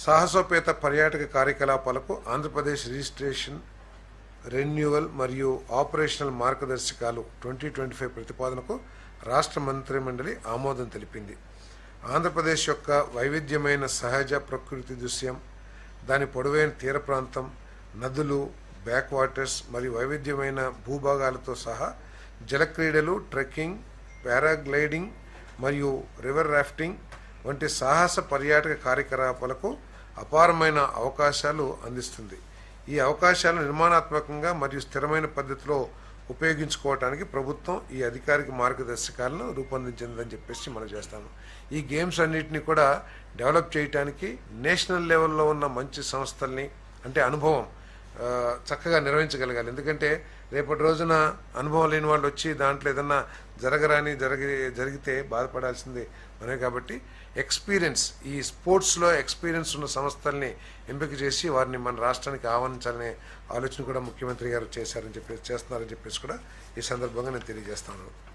సాహసోపేత పర్యాటక కార్యకలాపాలకు Andhra Pradesh registration, renewal మరియు ఆపరేషనల్ మార్గదర్శకాలు 2025 ప్రతిపాదనకు రాష్ట్ర మంత్రిమండలి ఆమోదం తెలిపింది. ఆంధ్రప్రదేశ్ యొక్క వైవిధ్యమైన సహజ ప్రకృతి దృశ్యం, దాని పొడవైన తీర ప్రాంతం, నదులు, బ్యాక్ వాటర్స్ మరియు వైవిధ్యమైన భూభాగాలతో సహా జలక్రీడలు, ట్రెక్కింగ్, పారాగ్లైడింగ్ మరియు రివర్ రాఫ్టింగ్ వంటి సాహస పర్యాటక కార్యకలాపాలకు అపారమైన అవకాశాలు అందిస్తుంది. ఈ అవకాశాలను నిర్మాణాత్మకంగా మరియు స్థిరమైన పద్ధతిలో ఉపయోగించుకోవడానికి ప్రభుత్వం ఈ అధికారిక మార్గదర్శకాలను రూపొందించిందని చెప్పేసి మనం చేస్తాము. ఈ గేమ్స్ అన్నిటిని కూడా డెవలప్ చేయడానికి నేషనల్ లెవెల్లో ఉన్న మంచి సంస్థల్ని, అంటే అనుభవం చక్కగా నిర్వహించగలగాలి. ఎందుకంటే రేపటి రోజున అనుభవం లేని వాళ్ళు వచ్చి దాంట్లో ఏదన్నా జరిగితే బాధపడాల్సిందే మనమే. కాబట్టి ఎక్స్పీరియన్స్, ఈ స్పోర్ట్స్లో ఎక్స్పీరియన్స్ ఉన్న సంస్థల్ని ఎంపిక చేసి వారిని మన రాష్ట్రానికి ఆహ్వానించాలనే ఆలోచన కూడా ముఖ్యమంత్రి గారు చేస్తున్నారని చెప్పేసి కూడా ఈ సందర్భంగా నేను తెలియజేస్తాను.